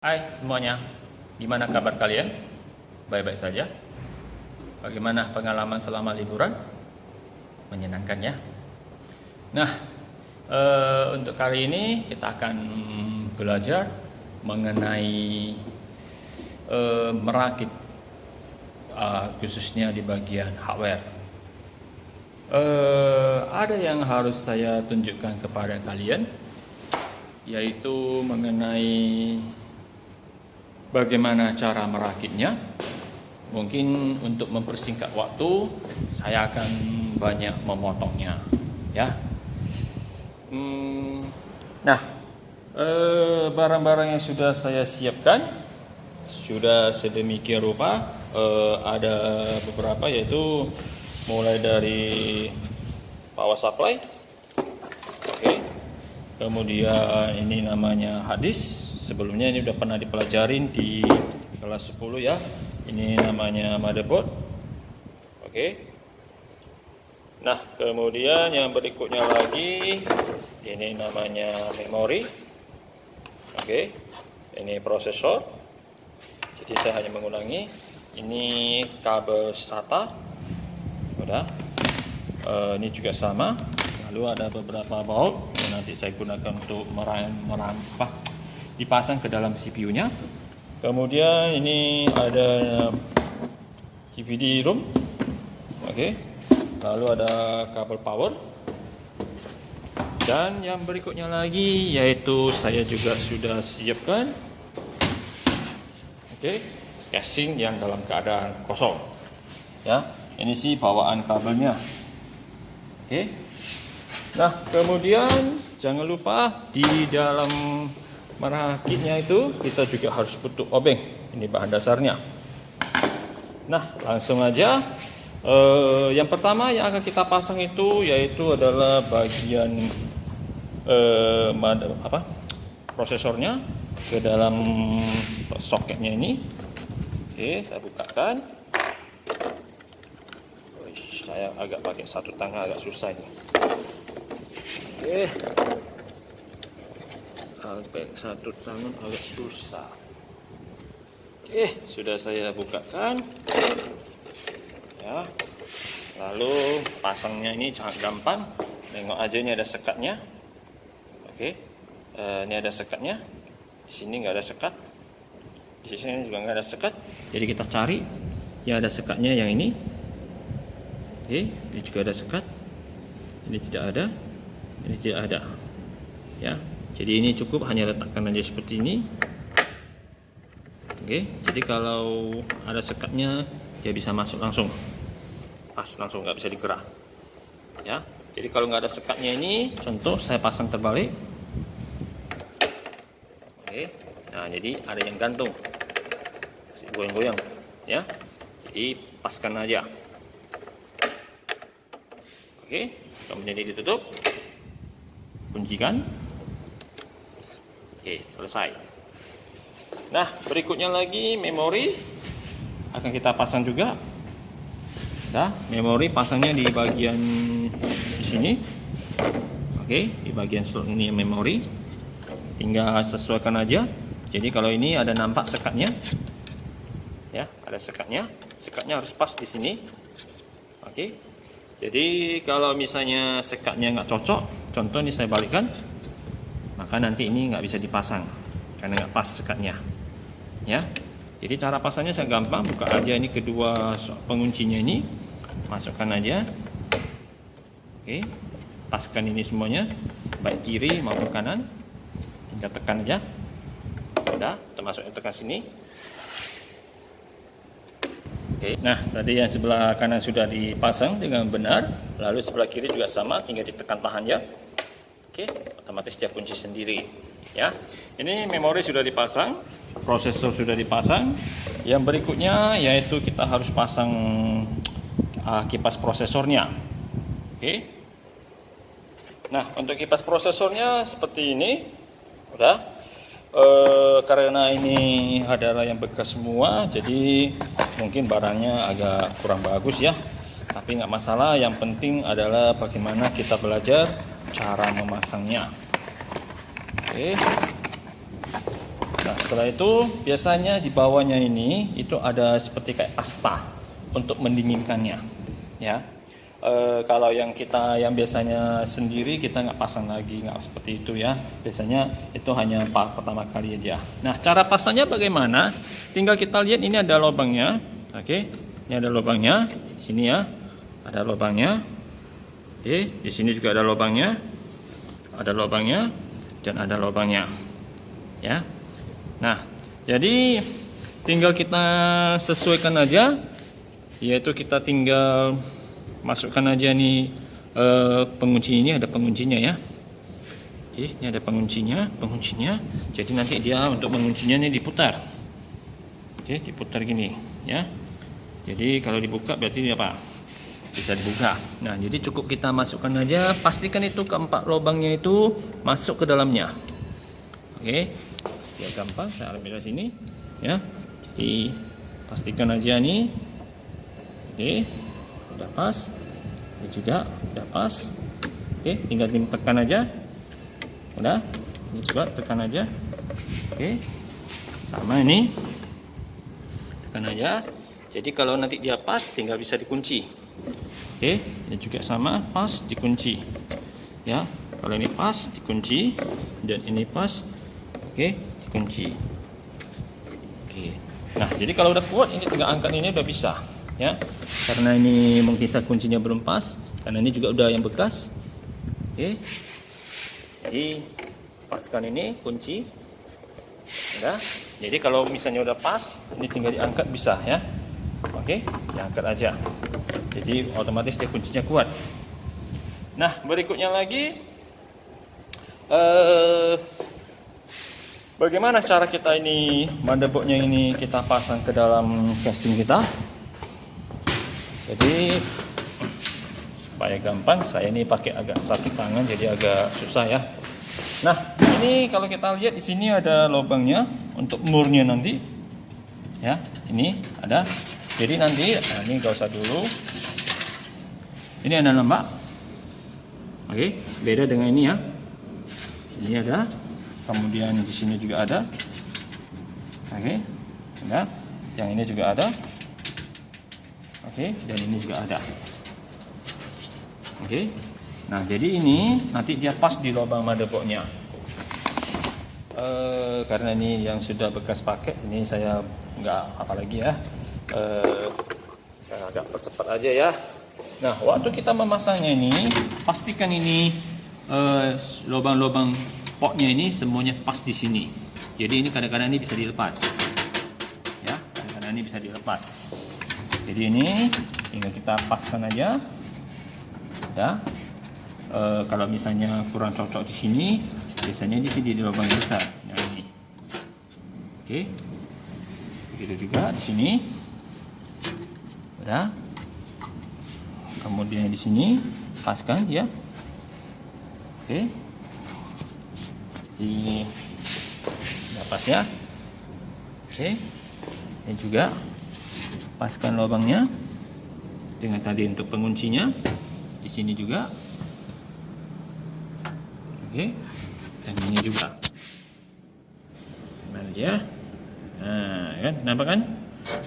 Hai semuanya, gimana kabar kalian? Baik-baik saja? Bagaimana pengalaman selama liburan? Menyenangkan ya? Nah, untuk kali ini kita akan belajar mengenai merakit, khususnya di bagian hardware. Ada yang harus saya tunjukkan kepada kalian, yaitu mengenai bagaimana cara merakitnya. Mungkin untuk mempersingkat waktu, saya akan banyak memotongnya, ya. Nah, barang-barang yang sudah saya siapkan sudah sedemikian rupa. Ada beberapa, yaitu mulai dari power supply, oke. Kemudian ini namanya hard disk. Sebelumnya ini udah pernah dipelajarin di kelas 10 ya. Ini namanya motherboard. Oke. Nah, kemudian yang berikutnya lagi ini namanya memori. Oke. Ini prosesor. Jadi saya hanya mengulangi. Ini kabel SATA. Udah. Ini juga sama. Lalu ada beberapa baut yang nanti saya gunakan untuk dipasang ke dalam CPU-nya. Kemudian ini ada DVD ROM, oke. Lalu ada kabel power. Dan yang berikutnya lagi yaitu saya juga sudah siapkan, oke, casing yang dalam keadaan kosong. Ya, ini sih bawaan kabelnya. Oke. Nah, kemudian jangan lupa di dalam merakitnya itu kita juga harus tutup obeng. Ini bahan dasarnya. Nah, langsung aja. Yang pertama yang akan kita pasang itu yaitu adalah bagian prosesornya ke dalam soketnya ini. Oke, saya bukakan. Saya agak pakai satu tangan, agak susah ini. Oke. Sampai satu tangan agak susah. Oke, sudah saya bukakan. Ya. Lalu pasangnya ini sangat gampang. Tengok aja, ini ada sekatnya. Oke. Ini ada sekatnya. Di sini nggak ada sekat. Di sini juga nggak ada sekat. Jadi kita cari yang ada sekatnya yang ini. Oke, ini juga ada sekat. Ini tidak ada. Ini tidak ada. Ya. Jadi ini cukup hanya letakkan aja seperti ini. Oke, jadi kalau ada sekatnya dia bisa masuk langsung, pas langsung, nggak bisa digerak. Ya, jadi kalau nggak ada sekatnya ini, contoh saya pasang terbalik. Oke, nah jadi ada yang gantung, masih goyang-goyang, ya. Jadi paskan aja. Oke, kemudian ini ditutup, kuncikan. Oke, selesai. Nah, berikutnya lagi memori akan kita pasang juga. Nah, memori pasangnya di bagian di sini. Oke, di bagian slot ini memori. Tinggal sesuaikan aja. Jadi kalau ini ada nampak sekatnya. Ya, ada sekatnya. Sekatnya harus pas di sini. Oke. Jadi kalau misalnya sekatnya nggak cocok, contoh ini saya balikkan, maka nanti ini nggak bisa dipasang karena nggak pas sekatnya, ya. Jadi cara pasangnya sangat gampang. Buka aja ini kedua penguncinya ini, masukkan aja. Oke, paskan ini semuanya, baik kiri maupun kanan. Tinggal tekan aja. Udah, termasuk yang tekan sini. Oke. Nah, tadi yang sebelah kanan sudah dipasang dengan benar, lalu sebelah kiri juga sama, tinggal ditekan tahan ya. Oke, otomatis dia kunci sendiri. Ya, ini memori sudah dipasang, prosesor sudah dipasang. Yang berikutnya yaitu kita harus pasang kipas prosesornya. Oke. Nah, untuk kipas prosesornya seperti ini. Udah. Karena ini adalah yang bekas semua, jadi mungkin barangnya agak kurang bagus ya. Tapi nggak masalah. Yang penting adalah bagaimana kita belajar cara memasangnya. Oke. Nah, setelah itu biasanya di bawahnya ini itu ada seperti kayak pasta untuk mendinginkannya, ya. Kalau yang kita yang biasanya sendiri kita nggak pasang lagi, nggak seperti itu ya. Biasanya itu hanya pertama kali aja. Nah, cara pasangnya bagaimana? Tinggal kita lihat ini ada lubangnya. Oke, ini ada lubangnya. Sini ya, ada lubangnya. Oke, di sini juga ada lubangnya. Ada lubangnya dan ada lubangnya. Ya. Nah, jadi tinggal kita sesuaikan aja. Yaitu kita tinggal masukkan aja nih pengunci, ini ada penguncinya ya. Oke, ini ada penguncinya. Jadi nanti dia untuk penguncinya ini diputar. Oke, diputar gini ya. Jadi kalau dibuka berarti apa? Bisa dibuka. Nah, jadi cukup kita masukkan aja, pastikan itu keempat lubangnya itu masuk ke dalamnya. Oke. Ya gampang, saya ambil dari sini ya. Jadi pastikan aja nih. Oke. Udah pas, ini juga udah pas. Oke, tinggal tekan aja. Udah, ini juga tekan aja. Oke, sama ini, tekan aja. Jadi kalau nanti dia pas, tinggal bisa dikunci. Oke, ini juga sama, pas dikunci. Ya, kalau ini pas dikunci dan ini pas, oke, dikunci. Oke, nah jadi kalau udah kuat ini tinggal angkat ini udah bisa. Ya, karena ini mungkin saya kuncinya belum pas, karena ini juga udah yang bekas. Oke, jadi paskan ini kunci udah. Jadi kalau misalnya udah pas, ini tinggal diangkat bisa ya. Oke, diangkat aja, jadi otomatis dia kuncinya kuat. Nah, berikutnya lagi bagaimana cara kita ini motherboardnya ini kita pasang ke dalam casing kita. Jadi supaya gampang, saya ini pakai agak satu tangan jadi agak susah ya. Nah, ini kalau kita lihat di sini ada lubangnya untuk murnya nanti. Ya, ini ada. Jadi nanti ini gak usah dulu. Ini ada lembak. Oke, beda dengan ini ya. Ini ada. Kemudian di sini juga ada. Oke. Ada. Yang ini juga ada. Oke, dan ini juga ada. Oke. Nah, jadi ini nanti dia pas di lubang motherboardnya. Karena ini yang sudah bekas pakai, ini saya nggak apa lagi ya. Saya agak percepat aja ya. Nah, waktu kita memasangnya ini, pastikan ini lubang-lubang potnya ini semuanya pas di sini. Jadi ini kadang-kadang ini bisa dilepas. Ya, kadang-kadang ini bisa dilepas. Jadi ini tinggal kita paskan aja. Ya. Kalau misalnya kurang cocok di sini, biasanya di sini di lubang besar. Nah ini. Oke. Begitu juga di sini. Udah. Kemudian di sini paskan ya. Oke. Di pas ya. Oke. Ini juga paskan lubangnya dengan tadi untuk penguncinya di sini juga. Oke, dan ini juga. Mana dia? Nah, kan, nampak kan?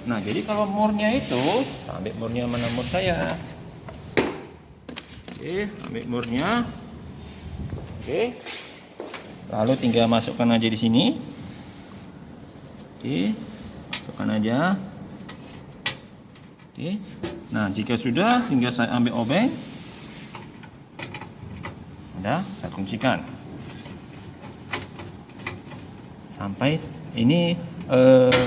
Nah, jadi kalau murnya itu, sampai murnya mana mur saya? Oke, ambil murnya. Oke, lalu tinggal masukkan aja di sini. Oke, masukkan aja. Oke. Nah, jika sudah, tinggal saya ambil obeng. Udah, saya kuncikan. Sampai ini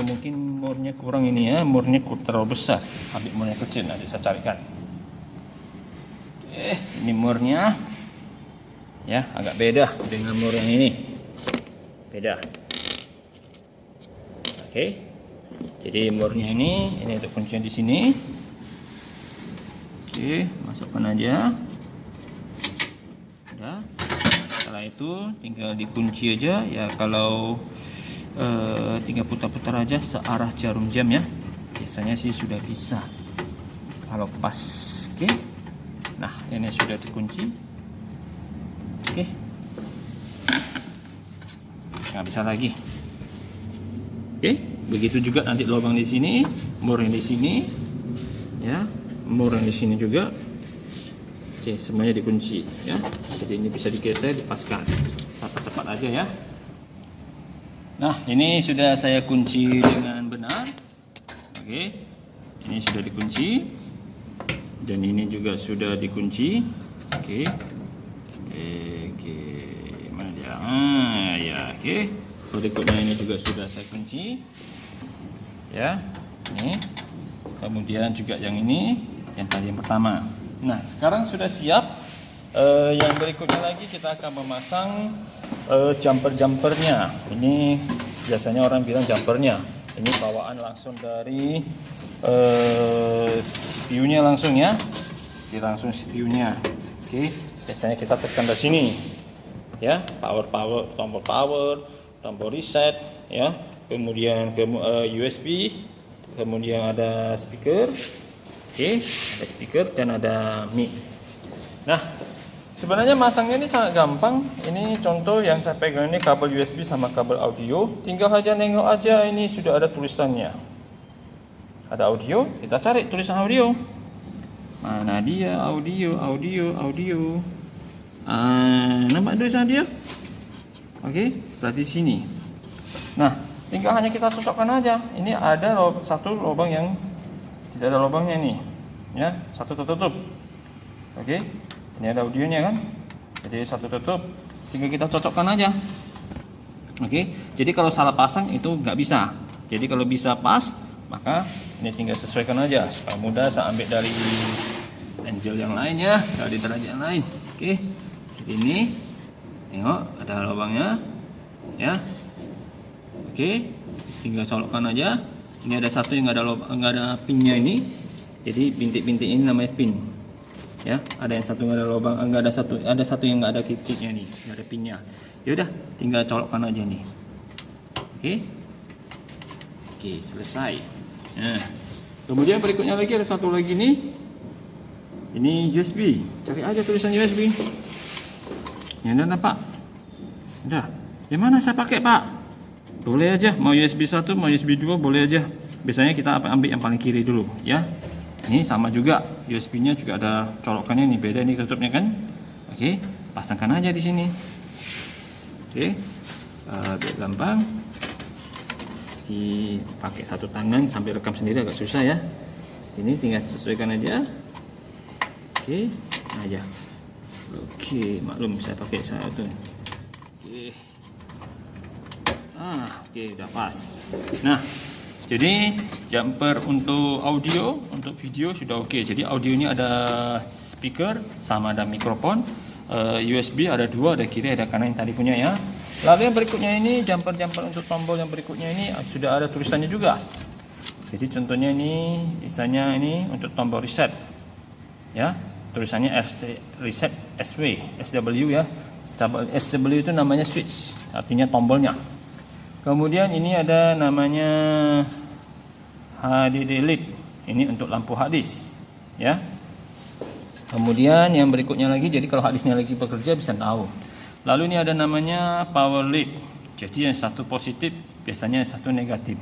mungkin murnya kurang ini ya, murnya terlalu besar. Ambil murnya kecil, nanti saya carikan. Oke, ini murnya. Ya, agak beda dengan mur yang ini. Beda. Oke. Jadi murnya ini untuk kuncinya di sini. Oke, masukkan aja. Udah. Setelah itu tinggal dikunci aja ya. Kalau tinggal putar-putar aja searah jarum jam ya. Biasanya sih sudah bisa. Kalau pas, oke. Nah, ini sudah dikunci. Oke. Nggak bisa lagi. Oke, begitu juga nanti lubang di sini, mur yang di sini, ya, mur yang di sini juga. Oke, semuanya dikunci, ya. Jadi ini bisa digeser, dipaskan. Cepat-cepat aja ya. Nah, ini sudah saya kunci dengan benar. Oke, ini sudah dikunci, dan ini juga sudah dikunci. Oke, oke, mana dia? Ya, oke. Berikutnya ini juga sudah saya kunci, ya. Ini, kemudian juga yang ini, yang tadi yang pertama. Nah, sekarang sudah siap. Yang berikutnya lagi kita akan memasang jumper-jumpernya. Ini biasanya orang bilang jumpernya. Ini bawaan langsung dari CPU-nya langsung ya. Jadi langsung CPU-nya. Oke, biasanya kita tekan dari sini. Ya, tombol power, tombol reset, ya. Kemudian ke USB, kemudian ada speaker. Oke, ada speaker dan ada mic. Nah, sebenarnya masangnya ini sangat gampang. Ini contoh yang saya pegang ini kabel USB sama kabel audio. Tinggal aja nengok aja, ini sudah ada tulisannya. Ada audio, kita cari tulisan audio. Mana dia audio? Nampak tulisan dia? Oke, berarti sini. Nah, tinggal hanya kita cocokkan aja. Ini ada satu lubang yang tidak ada lubangnya nih, ya, satu tertutup. Oke, ini ada audionya kan, jadi satu tutup. Tinggal kita cocokkan aja. Oke, jadi kalau salah pasang itu nggak bisa. Jadi kalau bisa pas, maka ini tinggal sesuaikan aja supaya mudah. Saya ambil dari Angel yang lain ya, dari derajat yang lain. Oke, jadi ini. Tengok, ada lubangnya, ya. Oke, tinggal colokkan aja. Ini ada satu yang nggak ada pinnya ini. Jadi bintik-bintik ini namanya pin, ya. Ada yang satu nggak ada lubang, nggak ada satu. Ada satu yang nggak ada titiknya nih, nggak ada pinnya. Yaudah, tinggal colokkan aja nih. Oke, selesai. Nah, kemudian berikutnya lagi ada satu lagi nih. Ini USB. Cari aja tulisan USB. Ya, anda nampak? Udah. Yang mana saya pakai, Pak? Boleh aja, mau USB 1, mau USB 2 boleh aja. Biasanya kita ambil yang paling kiri dulu, ya. Ini sama juga, USB-nya juga ada colokannya nih, beda nih tutupnya kan. Oke, pasangkan aja di sini. Oke. Biar gampang. Dipakai satu tangan sampai rekam sendiri agak susah ya. Ini tinggal sesuaikan aja. Oke, aja. Oke, maklum saya pakai satu. Oke. Oke, udah pas. Nah, jadi jumper untuk audio, untuk video sudah oke. Jadi audio ini ada speaker sama ada mikrofon. USB ada dua, ada kiri, ada kanan yang tadi punya ya. Lalu yang berikutnya ini jumper-jumper untuk tombol yang berikutnya ini sudah ada tulisannya juga. Jadi contohnya ini, misalnya ini untuk tombol reset, ya. Tulisannya reset SW ya. SW itu namanya switch, artinya tombolnya. Kemudian ini ada namanya HDD LED, ini untuk lampu harddisk, ya. Kemudian yang berikutnya lagi, jadi kalau harddisknya lagi bekerja bisa tahu. Lalu ini ada namanya power LED, jadi yang satu positif biasanya yang satu negatif.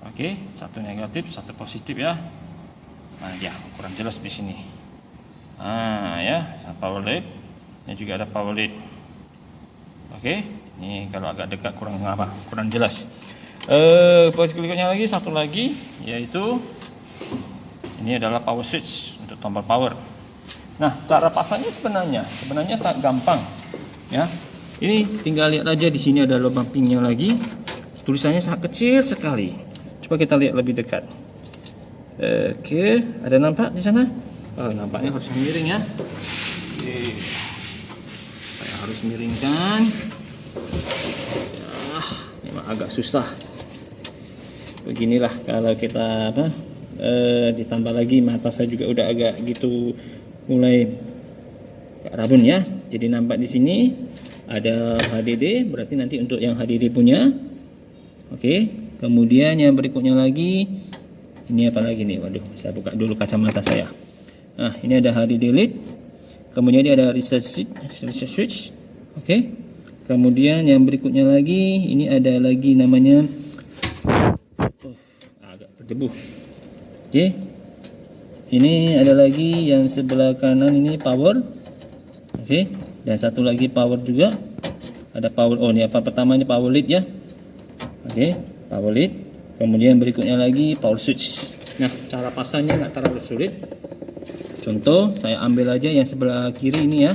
Oke, satu negatif, satu positif ya. Nah, ya kurang jelas di sini. Ya, power LED. Ini juga ada power LED. Oke, ini kalau agak dekat kurang jelas. Posisi berikutnya lagi satu lagi, yaitu ini adalah power switch untuk tombol power. Nah, cara pasangnya sebenarnya sangat gampang, ya. Ini tinggal lihat aja di sini ada lubang pinnya lagi. Tulisannya sangat kecil sekali. Coba kita lihat lebih dekat. Oke, ada nampak di sana? Oh, nampaknya harus miring ya. Oke. Saya harus miringkan. Ya, memang agak susah. Beginilah kalau kita ditambah lagi mata saya juga udah agak gitu mulai rabun ya. Jadi nampak di sini ada HDD, berarti nanti untuk yang HDD punya. Oke, kemudian yang berikutnya lagi ini apa lagi nih? Waduh, saya buka dulu kacamata saya. Nah, ini ada HDD LED. Kemudian ini ada reset switch. Oke. Kemudian yang berikutnya lagi, ini ada lagi namanya agak berdebu. Oke. Ini ada lagi yang sebelah kanan ini power. Oke. Dan satu lagi power juga. Ada power, oh ini apa pertama ini power lead ya. Oke, power lead. Kemudian berikutnya lagi power switch. Nah, cara pasangnya nggak terlalu sulit. Contoh, saya ambil aja yang sebelah kiri ini ya,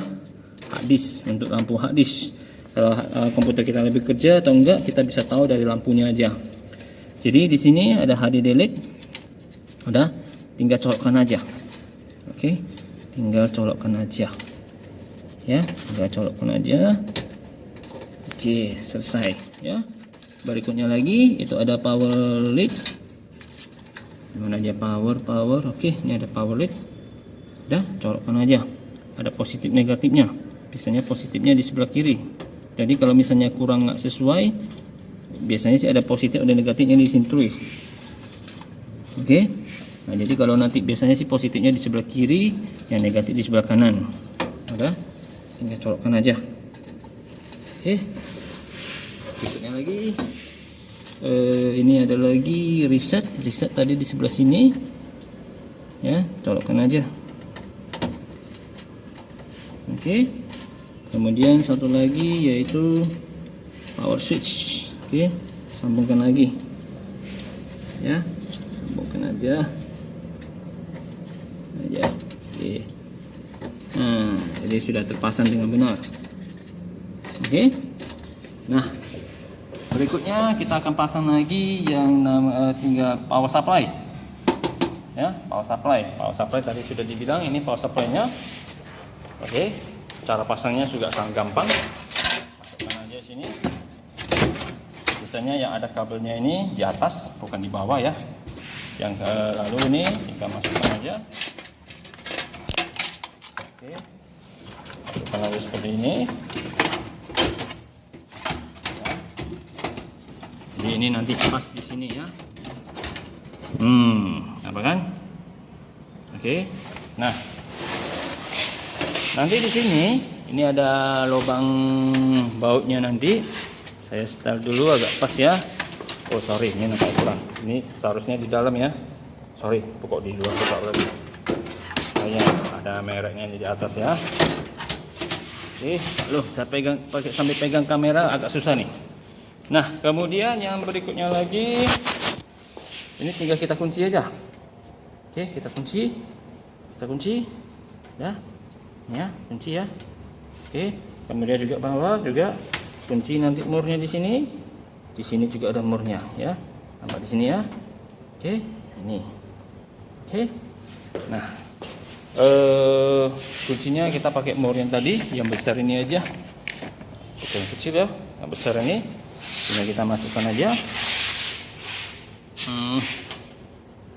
hard disk, untuk lampu hard disk. Kalau komputer kita lebih kerja atau enggak, kita bisa tahu dari lampunya aja. Jadi di sini ada HDD LED, udah, tinggal colokkan aja. Oke, tinggal colokkan aja, ya, tinggal colokkan aja. Oke, selesai ya. Berikutnya lagi itu ada power LED. Mana aja power. Oke, ini ada power LED. Udah, colokkan aja. Ada positif negatifnya. Biasanya positifnya di sebelah kiri. Jadi kalau misalnya kurang nggak sesuai, biasanya sih ada positif ada negatifnya di sini tulis. Oke. Nah, jadi kalau nanti biasanya sih positifnya di sebelah kiri, yang negatif di sebelah kanan. Udah, tinggal colokkan aja. Oke. Berikutnya lagi, ini ada lagi reset tadi di sebelah sini. Ya, colokkan aja. Oke. Kemudian satu lagi yaitu power switch. Oke, sambungkan lagi. Ya, sambungkan aja. Oke. Nah, jadi sudah terpasang dengan benar. Oke. Nah, berikutnya kita akan pasang lagi yang tinggal power supply. Ya, power supply tadi sudah dibilang ini power supply-nya. Oke. Cara pasangnya juga sangat gampang. Masukkan aja sini. Biasanya yang ada kabelnya ini di atas, bukan di bawah ya. Yang lalu ini tinggal masukkan aja. Oke. Masukkan aja seperti ini. Ya. Jadi ini nanti pas di sini ya. Apa kan? Oke. Nah, nanti di sini ini ada lubang bautnya nanti. Saya setel dulu agak pas ya. Oh sorry, ini nampak kurang. Ini seharusnya di dalam ya. Sorry, pokok di luar pokok lagi. Kayaknya ada mereknya di atas ya. Oke, loh saya sambil pegang kamera agak susah nih. Nah, kemudian yang berikutnya lagi, ini tinggal kita kunci aja. Oke, kita kunci, ya, kunci ya. Oke, kemudian juga bawah juga kunci nanti murnya di sini. Di sini juga ada murnya ya. Nampak di sini ya. Oke, ini. Oke. Nah, kuncinya kita pakai mur yang tadi, yang besar ini aja. Oke, yang kecil ya, yang besar ini. Ini kita masukkan aja.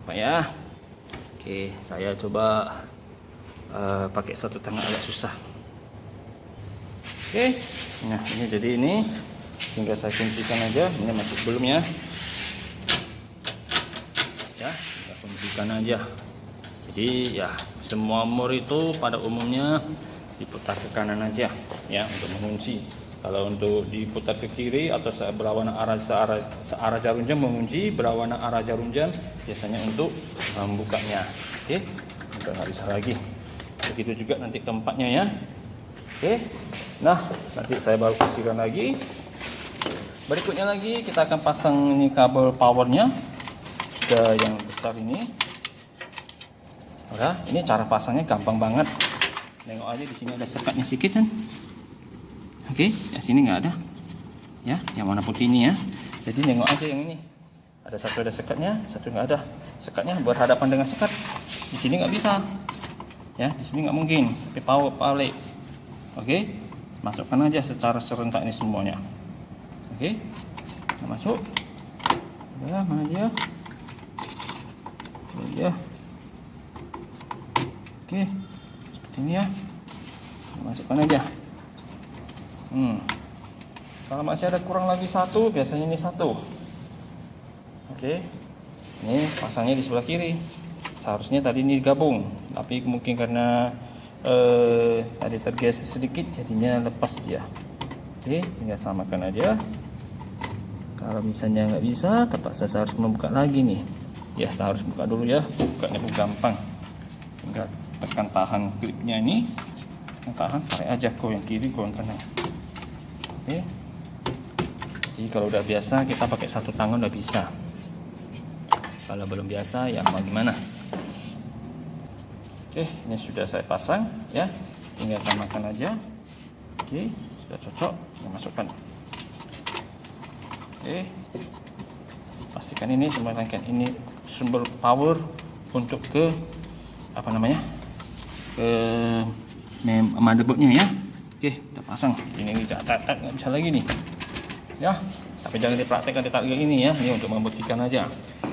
Apa ya? Oke, saya coba pakai satu tangan agak susah. Oke, nah ini jadi ini tinggal saya kuncikan aja. Ini masih belum ya. Ya, kita kuncikan aja. Jadi ya semua mur itu pada umumnya diputar ke kanan aja ya untuk mengunci. Kalau untuk diputar ke kiri atau berlawanan searah jarum jam mengunci, berlawanan arah jarum jam biasanya untuk membukanya. Oke, udah nggak bisa lagi. Begitu juga nanti keempatnya ya. Oke, nah nanti saya baru kuncikan lagi. Berikutnya lagi kita akan pasang ini kabel powernya ke yang besar ini. Udah, ini cara pasangnya gampang banget. Tengok aja di sini ada sekatnya sedikit kan. Oke, yang sini nggak ada. Ya, yang warna putih ini ya. Jadi nengok aja yang ini. Ada satu ada sekatnya, satu nggak ada. Sekatnya berhadapan dengan sekat. Di sini nggak bisa. Ya, di sini nggak mungkin. Tapi power LED. Oke, masukkan aja secara serentak ini semuanya. Oke, kita masuk. Udah, mana dia? Ya. Oke, seperti ini ya. Masukkan aja. Kalau masih ada kurang lagi satu, biasanya ini satu. Oke, ini pasangnya di sebelah kiri. Seharusnya tadi ini digabung, tapi mungkin karena tadi tergeser sedikit, jadinya lepas dia. Oke, tinggal samakan aja. Kalau misalnya nggak bisa, terpaksa saya harus membuka lagi nih. Ya, saya harus buka dulu ya. Bukanya pun gampang. Tinggal tekan tahan klipnya ini. Tahan, tarik aja kau yang kiri, kau yang kanan. Oke. Jadi kalau udah biasa kita pakai satu tangan udah bisa. Kalau belum biasa ya mau gimana. Oke, ini sudah saya pasang ya. Tinggal samakan aja. Oke, sudah cocok. Kita masukkan. Oke. Pastikan ini semua rangkaian ini sumber power untuk ke apa namanya? Ke motherboardnya ya. Oke, udah pasang. Ini tak nggak bisa lagi nih. Ya, tapi jangan dipraktekkan di kayak ini ya. Ini untuk membuktikan aja.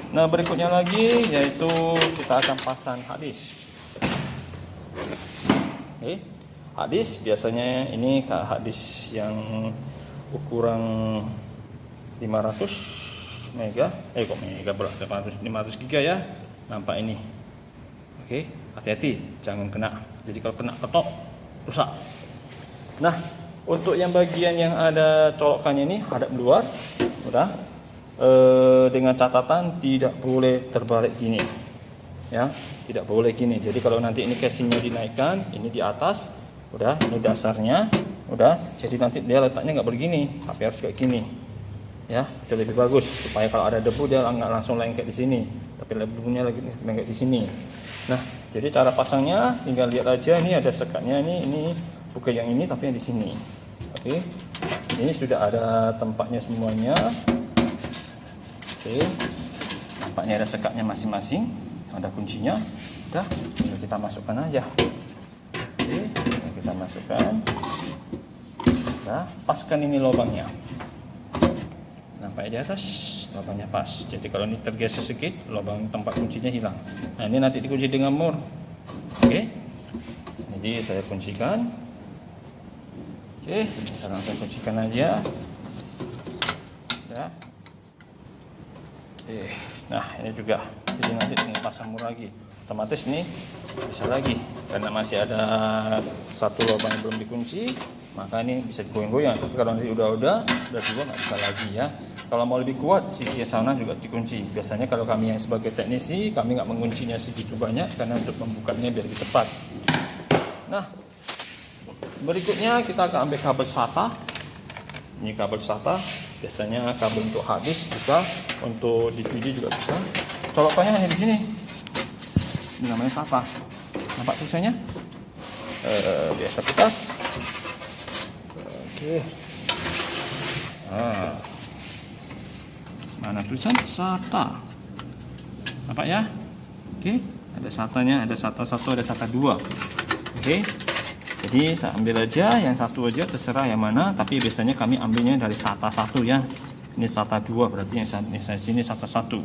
Nah, berikutnya lagi yaitu kita akan pasang hard disk. Oke, hard disk biasanya ini hard disk yang ukuran 500 mega, kok mega berat 500 giga ya. Nampak ini. Oke, hati-hati jangan kena. Jadi kalau kena ketok rusak. Nah, untuk yang bagian yang ada colokannya ini hadap luar, udah dengan catatan tidak boleh terbalik gini, ya, tidak boleh gini. Jadi kalau nanti ini casingnya dinaikkan, ini di atas, udah, ini dasarnya, udah. Jadi nanti dia letaknya nggak begini, tapi harus kayak gini, ya, itu lebih bagus supaya kalau ada debu dia nggak langsung lengket di sini, tapi debunya lagi lengket di sini. Nah, jadi cara pasangnya tinggal lihat aja, ini ada sekatnya, ini bukan yang ini tapi yang di sini. Oke, ini sudah ada tempatnya semuanya. Oke, nampaknya ada sekatnya masing-masing, ada kuncinya. Udah, kita masukkan aja. Oke, kita masukkan. Nah, paskan ini lubangnya. Nampak di atas, lubangnya pas. Jadi kalau ini tergeser sedikit, lubang tempat kuncinya hilang. Nah, ini nanti dikunci dengan mur. Oke, jadi saya kuncikan. Oke, sekarang saya kuncikan aja. Ya. Oke, nah ini juga. Jadi nanti tinggal pasang mur lagi. Otomatis nih bisa lagi karena masih ada satu lubang yang belum dikunci, maka ini bisa digoyang-goyang. Tapi kalau nanti udah dua nggak bisa lagi ya. Kalau mau lebih kuat, sisi sana juga dikunci. Biasanya kalau kami yang sebagai teknisi, kami nggak menguncinya segitu banyak karena untuk membukanya biar lebih cepat. Nah, berikutnya kita akan ambil kabel SATA. Ini kabel SATA. Biasanya kabel untuk hard disk bisa, untuk DVD juga bisa. Colokannya hanya di sini. Ini namanya SATA. Nampak tulisannya? Biasa kita. Oke. Nah. Mana tulisan SATA? Nampak ya? Oke. Ada SATA-nya, ada SATA 1, ada SATA 2. Oke. Jadi saya ambil aja yang satu aja, terserah yang mana, tapi biasanya kami ambilnya dari SATA 1 ya. Ini SATA 2 berarti yang sini SATA 1.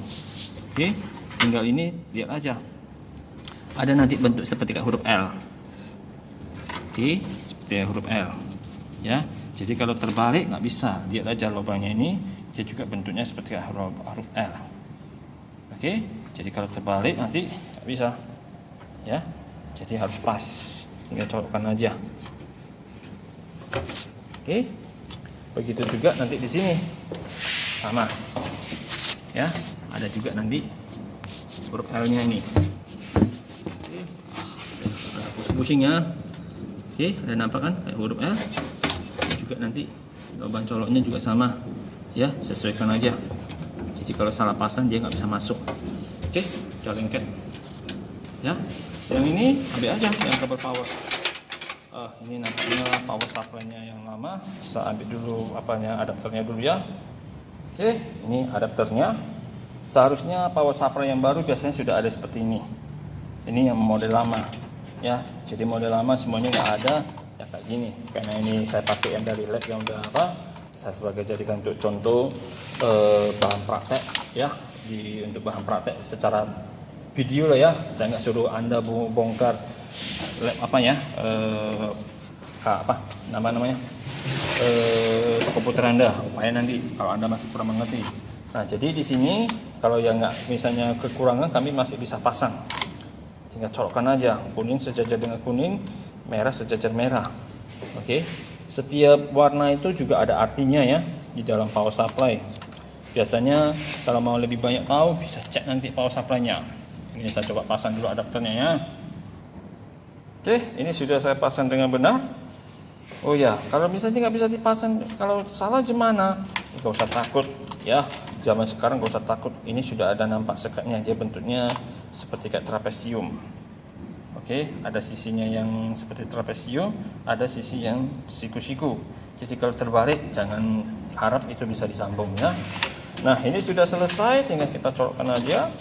Oke, tinggal ini lihat aja. Ada nanti bentuk seperti huruf L. Oke, seperti huruf L. Ya. Jadi kalau terbalik nggak bisa. Lihat aja lubangnya ini, dia juga bentuknya seperti huruf L. Oke, jadi kalau terbalik nanti nggak bisa. Ya. Jadi harus pas. Tinggal colokkan aja. Oke. Begitu juga nanti di sini. Sama. Ya, ada juga nanti huruf L-nya ini. Oke. Pusing ya. Oke, ada nampak kan kayak huruf L. Juga nanti lubang coloknya juga sama. Ya, sesuaikan aja. Jadi kalau salah pasang dia nggak bisa masuk. Oke, udah lengket. Ya. Yang ini ambil aja yang kabel power. Ini nampaknya power supply-nya yang lama. Saya ambil dulu adapternya dulu ya. Oke, ini adapternya. Seharusnya power supply yang baru biasanya sudah ada seperti ini. Ini yang model lama. Ya, jadi model lama semuanya nggak ada ya kayak gini. Karena ini saya pakai yang dari lab yang udah saya sebagai jadikan untuk contoh bahan praktek ya. Untuk bahan praktek secara video lah ya, saya nggak suruh Anda bongkar lab namanya komputer Anda, supaya nanti kalau Anda masih kurang mengerti. Nah, jadi di sini kalau yang nggak misalnya kekurangan, kami masih bisa pasang. Tinggal colokkan aja, kuning sejajar dengan kuning, merah sejajar merah. Oke, setiap warna itu juga ada artinya ya di dalam power supply. Biasanya kalau mau lebih banyak tahu bisa cek nanti power supply-nya. Ini saya coba pasang dulu adapternya ya. Oke, ini sudah saya pasang dengan benar. Oh ya, kalau misalnya nggak bisa dipasang, kalau salah gimana? Nggak usah takut ya. Zaman sekarang nggak usah takut. Ini sudah ada nampak sekatnya. Dia bentuknya seperti kayak trapesium. Oke, ada sisinya yang seperti trapesium, ada sisi yang siku-siku. Jadi kalau terbalik, jangan harap itu bisa disambung ya. Nah, ini sudah selesai, tinggal kita colokkan aja.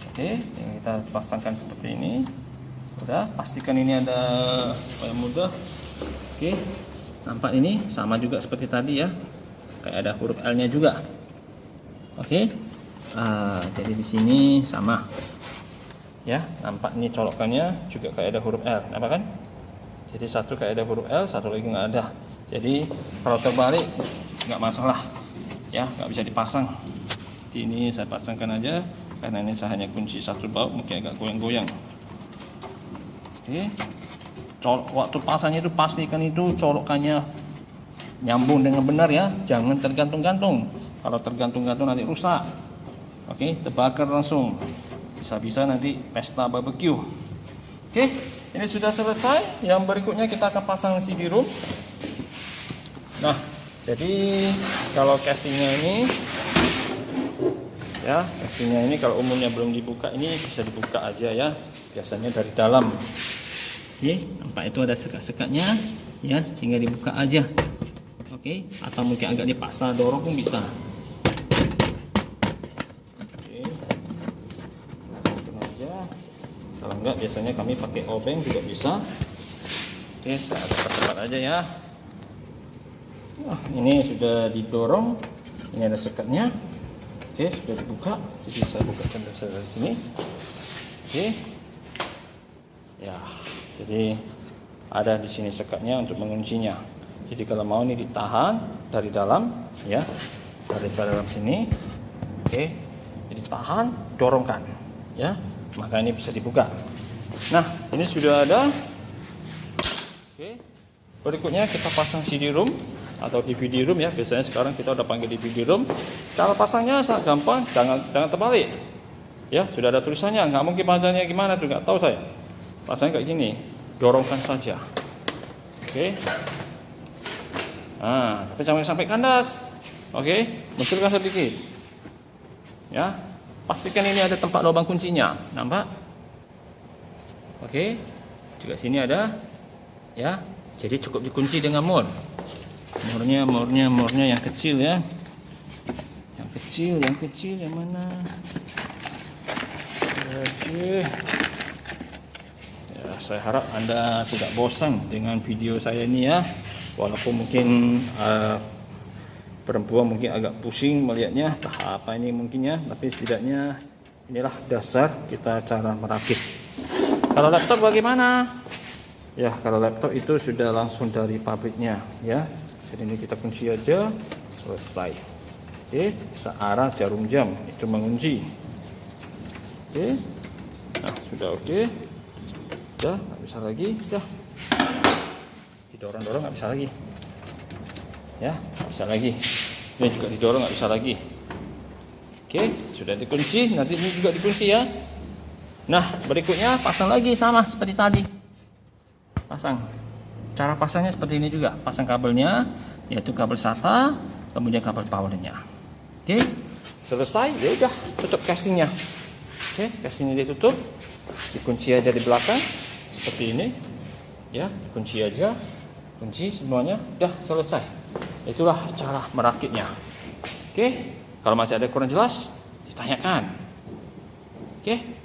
Oke, tinggal kita pasangkan seperti ini. Udah, pastikan ini ada supaya mudah. Oke, nampak ini sama juga seperti tadi ya. Kayak ada huruf L-nya juga. Oke. Jadi di sini sama. Ya, nampak ini colokannya juga kayak ada huruf L, nampak kan? Jadi satu kayak ada huruf L, satu lagi nggak ada. Jadi kalau terbalik nggak masalah. Ya, nggak bisa dipasang. Jadi ini saya pasangkan aja karena ini saya hanya kunci satu baut, mungkin agak goyang-goyang. Oke, waktu pasangnya itu pastikan itu colokannya nyambung dengan benar ya, jangan tergantung-gantung. Kalau tergantung-gantung nanti rusak. Oke, terbakar langsung, bisa-bisa nanti pesta barbecue. Oke, ini sudah selesai. Yang berikutnya kita akan pasang CD-ROM. Nah, jadi kalau casingnya ini ya, casingnya ini kalau umumnya belum dibuka, ini bisa dibuka aja ya, biasanya dari dalam. Oke, nampak itu ada sekat-sekatnya ya, tinggal dibuka aja. Oke, atau mungkin agak dipaksa dorong pun bisa. Oke, langsung aja. Kalau enggak, biasanya kami pakai obeng juga bisa. Oke, saya cepat-cepat aja ya. Ini sudah didorong, ini ada sekatnya. Oke, sudah dibuka, jadi saya bukakan dari sini. Oke, ya, jadi ada di sini sekatnya untuk menguncinya. Jadi kalau mau ini ditahan dari dalam, ya, dari dalam sini. Oke, jadi tahan, dorongkan, ya, maka ini bisa dibuka. Nah, ini sudah ada. Oke, berikutnya kita pasang CD-ROM atau DVD-ROM ya. Biasanya sekarang kita udah panggil DVD-ROM. Cara pasangnya sangat gampang, jangan terbalik. Ya, sudah ada tulisannya, nggak mungkin panjangnya gimana tuh, nggak tahu saya. Pasangnya kayak gini, dorongkan saja. Oke. Nah, tapi jangan sampai kandas. Oke, munculkan sedikit. Ya, pastikan ini ada tempat lubang kuncinya, nampak? Oke, juga sini ada. Ya, jadi cukup dikunci dengan mur. Murnya yang kecil ya. Yang kecil yang mana? Oke. Ya, saya harap Anda tidak bosan dengan video saya ini ya. Walaupun mungkin perempuan mungkin agak pusing melihatnya, apa ini mungkin ya, tapi setidaknya inilah dasar kita cara merakit. Kalau laptop bagaimana? Ya, kalau laptop itu sudah langsung dari pabriknya ya. Jadi ini kita kunci aja, selesai. Oke, searah jarum jam itu mengunci. Oke, nah sudah oke. Udah, nggak bisa lagi, udah. Didorong-dorong nggak bisa lagi. Ya, nggak bisa lagi. Ini juga didorong nggak bisa lagi. Oke, sudah dikunci. Nanti ini juga dikunci ya. Nah, berikutnya pasang lagi sama seperti tadi. Pasang. Cara pasangnya seperti ini juga. Pasang kabelnya, yaitu kabel SATA, kemudian kabel powernya. Oke, selesai. Ya udah, tutup casingnya. Oke, casingnya ditutup. Dikunci aja di belakang seperti ini. Ya, dikunci aja. Kunci semuanya. Udah selesai. Itulah cara merakitnya. Oke, kalau masih ada kurang jelas, ditanyakan. Oke.